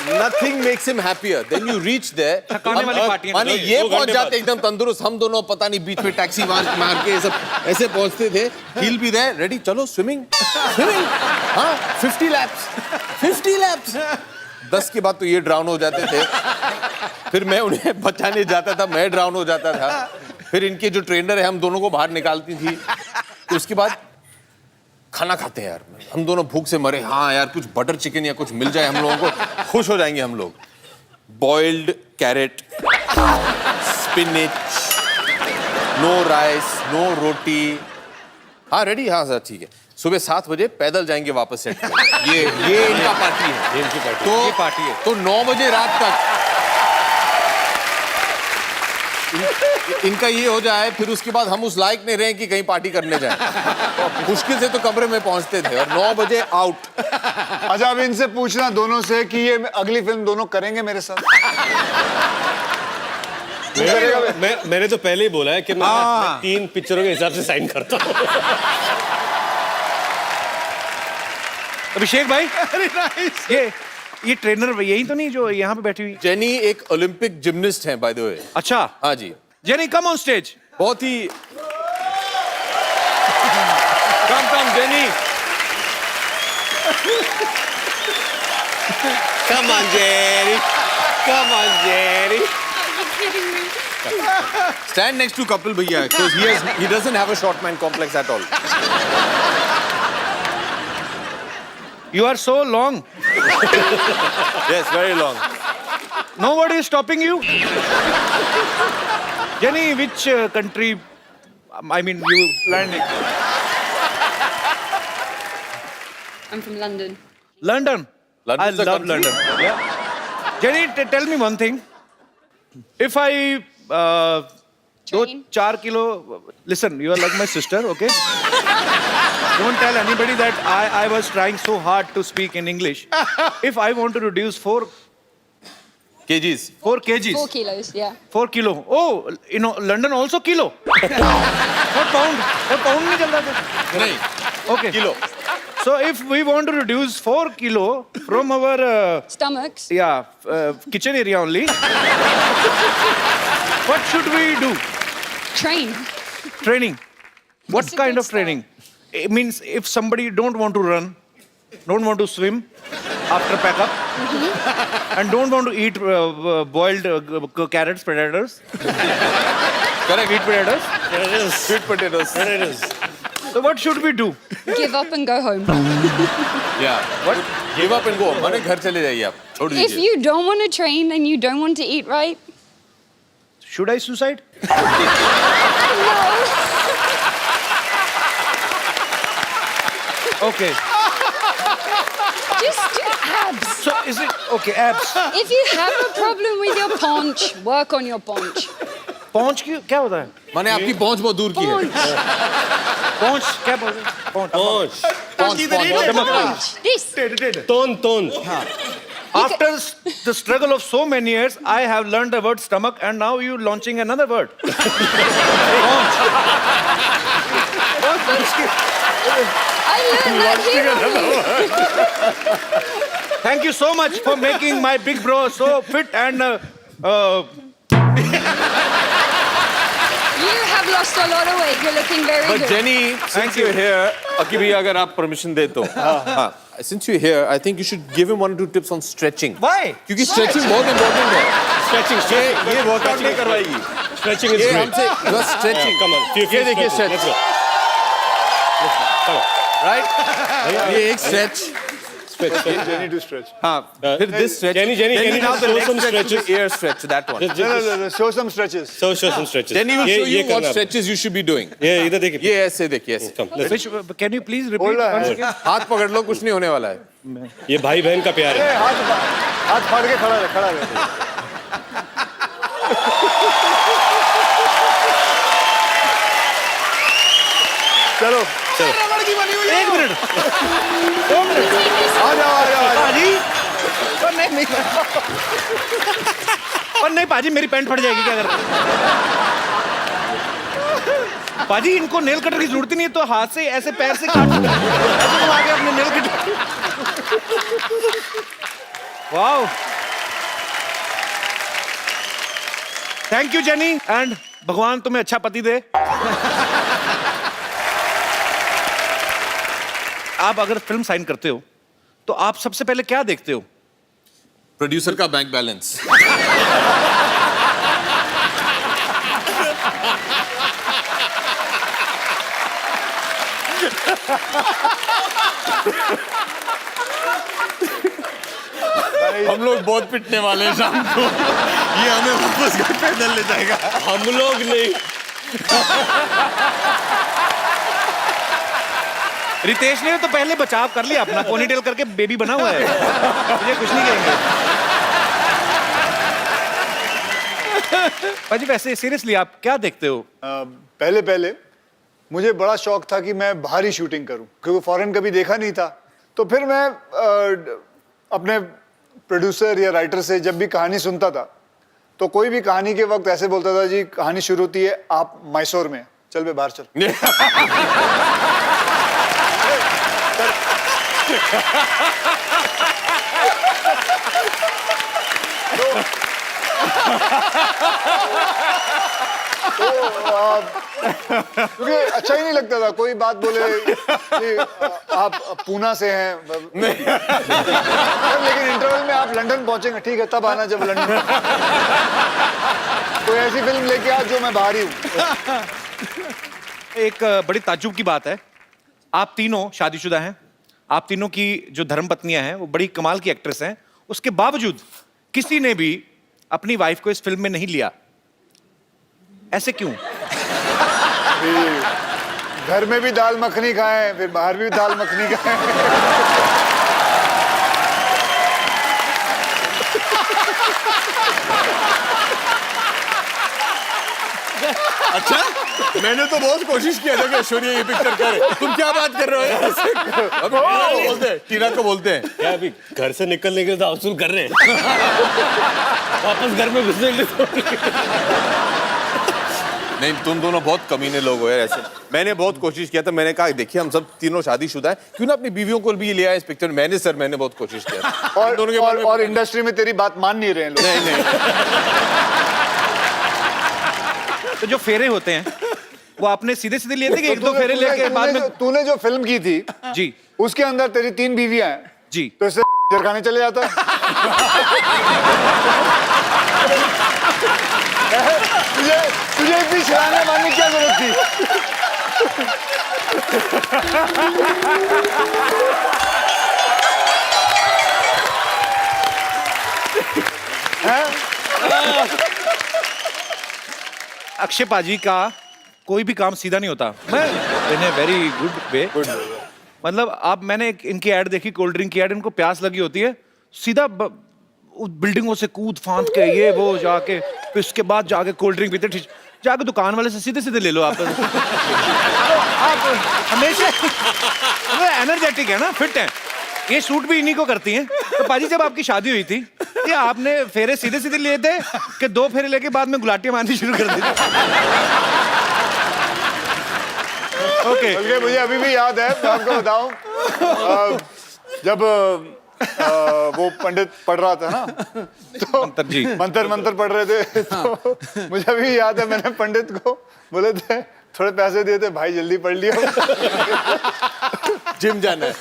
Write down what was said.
Nothing makes him happier. Then you reach there. थकाने वाली party है। माने ये पहुंच जाते एकदम तंदुरुस्त, हम दोनों पता नहीं बीच में टैक्सी मार के सब ऐसे पहुंचते थे. He'll be there, ready, चलो swimming. हाँ, 50 laps. 10 के बाद तो ये ड्राउन हो जाते थे. फिर मैं उन्हें बचाने जाता था, मैं ड्राउन हो जाता था. फिर इनके जो ट्रेनर है हम दोनों को बाहर निकालती थी. तो उसके बाद खाना खाते हैं यार, हम दोनों भूख से मरे. हाँ यार, कुछ बटर चिकन या कुछ मिल जाए हम लोगों को, खुश हो जाएंगे हम लोग. Boiled carrot, spinach, no rice, no roti. हाँ रेडी, हाँ सर ठीक है. सुबह 7 बजे पैदल जाएंगे वापस सेट पे. ये इनका पार्टी है. इनकी पार्टी. तो ये पार्टी है. तो 9 बजे रात तक इनका ये हो जाए, फिर उसके बाद हम उस लायक नहीं रहे कि कहीं पार्टी करने जाएं. मुश्किल से तो कमरे में पहुंचते थे और 9 बजे आउट. अच्छा, अब इनसे पूछना दोनों से कि ये अगली फिल्म दोनों करेंगे मेरे साथ. मैंने तो पहले ही बोला है कि मैं 3 पिक्चरों के हिसाब से साइन करता हूँ. अभिषेक भाई, ये ट्रेनर यही तो नहीं जो यहाँ पे बैठी हुई? जेनी एक ओलंपिक जिम्नास्ट हैं बाय द वे. अच्छा. हाँ जी. Jenny come on stage. बहुत ही कम Jenny. Come on, Jerry. Come on, Jerry. Stand next to Kapil Bhaiya because he doesn't have a short man complex at all. You are so long. Yes, very long. Nobody is stopping you. Jenny, which country? I mean, you landing? I'm from London. London. London's I a love country? London. Yeah. Jenny, tell me one thing. If I Train. 4 kilo. Listen, you are like my sister, okay? Don't tell anybody that I was trying so hard to speak in English. If I want to reduce 4 kgs. 4 kgs. 4 kilos, yeah. 4 kilo. Oh, you know, London also kilo. Not pound. Not pound नहीं चलता था. नहीं. Okay. Kilo. So if we want to reduce 4 kilo from our Stomachs. kitchen area only, what should we do? Train. Training. What It's a kind good of training? It means if somebody don't want to run, don't want to swim after pack up, and don't want to eat boiled carrots, potatoes. Correct. Eat potatoes. Sweet potatoes. So what should we do? Give up and go home. Yeah. What? Give up and go. माने घर चले जाइए आप. छोड़ If दीजिए. you don't want to train and you don't want to eat right, Should I suicide? Okay. just do abs. So is it okay? Abs. If you have a problem with your paunch, work on your paunch. पहुंच की क्या होता है? माने आपकी पहुंच बहुत दूर की है. Paunch. पहुंच क्या बोलते हैं? पहुंच. पहुंच. Paunch. This. तोन. After the struggle of so many years, I have learned the word stomach, and now you launching another word. I learned that here. Thank you so much for making my big bro so fit and. You have lost a lot of weight. You're looking very But good. Jenny, since you're here, अकी भैया अगर आप permission दे तो. हाँ. Since you're here, I think you should give him 1 or 2 tips on stretching. Why? क्योंकि stretching बहुत important है. Stretching. ये workout नहीं करवाएगी. Stretching is ये great. हमसे just stretching. Come on. ये देखिए stretch. Let's go. Come on. Right? ये एक stretch. Jenny to stretch. हाँ. फिर this stretch. Jenny, Then can you now just the show next some stretch is stretches? the air stretch. That one. Just No, show some stretches. show some stretches. Then he will show you ये what करना. stretches you should be doing. ये इधर देखिए. ये ऐसे देखिए ऐसे. Come. Let's. Which? Can you please repeat बोल रहा है. once again? हाथ पकड़ लो, कुछ नहीं होने वाला है. ये भाई बहन का प्यार है. हाथ फाड़ के खड़ा रहे. चलो. एक मिनट. 2 मिनट. आ जाओ. पाजी. और नहीं पाजी, मेरी पैंट फट जाएगी क्या कर? पाजी इनको नेल कटर की जरूरत ही नहीं है, तो हाथ से ऐसे पैर से काट ऐसे तुम आगे अपने nail cutter. Wow. Thank you jenny, and भगवान तुम्हें अच्छा पति दे। आप अगर फिल्म साइन करते हो तो आप सबसे पहले क्या देखते हो? प्रोड्यूसर का बैंक बैलेंस। हम लोग बहुत पिटने वाले हैं शाम को, ये हमें वापस घर पैदल ले जाएगा। हम लोग नहीं। रितेश ने तो पहले बचाव कर लिया अपना, पोनीटेल करके बेबी बना हुआ है, मुझे कुछ नहीं कहेंगे। भाजी वैसे सीरियसली आप क्या देखते हो? पहले पहले मुझे बड़ा शौक था कि मैं बाहरी शूटिंग करूं, क्योंकि फॉरेन कभी देखा नहीं था। तो फिर मैं अपने प्रोड्यूसर या राइटर से जब भी कहानी सुनता था, तो कोई भी कहानी के वक्त ऐसे बोलता था, जी कहानी शुरू होती है आप मैसूर में, चल बे बाहर चल। क्योंकि अच्छा ही नहीं लगता था, कोई बात बोले कि आप पूना से हैं, लेकिन इंटरवल में आप लंदन पहुंचेंगे, ठीक है तब आना जब लंदन। कोई ऐसी फिल्म लेके आ जो मैं बाहरी हूँ। एक बड़ी ताज्जुब की बात है, आप तीनों शादीशुदा हैं, आप तीनों की जो धर्मपत्नियां हैं वो बड़ी कमाल की एक्ट्रेस हैं, उसके बावजूद किसी ने भी अपनी वाइफ को इस फिल्म में नहीं लिया, ऐसे क्यों? घर में भी दाल मखनी खाएं, फिर बाहर भी दाल मखनी खाएं। अच्छा, मैंने तो बहुत कोशिश किया था कि ऐश्वर्या ये पिक्चर करे, तुम क्या बात कर रहे हो? टीना को बोलते हैं क्या अभी घर से निकलने के लिए तो वसूल कर रहे हैं। वापस घर में घुसने के लिए नहीं, तुम दोनों बहुत कमीने लोग हो यार ऐसे। मैंने बहुत कोशिश किया था, मैंने कहा देखिए हम सब तीनों शादीशुदा हैं, क्यों ना अपनी बीवियों को भी ले आए इस पिक्चर में। मैंने बहुत कोशिश किया और इंडस्ट्री में तेरी बात मान नहीं रहे हैं लोग। नहीं तो जो फेरे होते हैं वो आपने सीधे सीधे लिए थे कि एक दो फेरे लेके बाद में? तूने जो फिल्म की थी जी, उसके अंदर तेरी 3 बीवियां हैं जी, तो इससे जरखाने चले जाता है। तुझे इतनी शरारत मारने की क्या जरूरत थी? अक्षय पाजी का कोई भी काम सीधा नहीं होता। मैं इन ए वेरी गुड वे, मतलब आप मैंने इनकी ऐड देखी, कोल्ड ड्रिंक की ऐड, इनको प्यास लगी होती है, सीधा बिल्डिंगों से कूद फांद के ये वो जाके, फिर उसके बाद जाके कोल्ड ड्रिंक पीते, जाके दुकान वाले से सीधे सीधे ले लो आप। आप हमेशा एनर्जेटिक है ना, फिट है, ये शूट भी इन्हीं को करती हैं। तो पाजी जब आपकी शादी हुई थी, ये आपने फेरे सीधे सीधे लिए थे कि 2 फेरे लेके बाद में गुलाटियां मारनी शुरू कर दी? ओके, मुझे अभी भी याद है, मैं आपको बताऊं, जब वो पंडित पढ़ रहा था ना, तो मंत्र पढ़ रहे थे, तो मुझे अभी याद है मैंने पंडित को बोले थे थोड़े पैसे दिए थे, भाई जल्दी पढ़ लियो, जिम जाना है।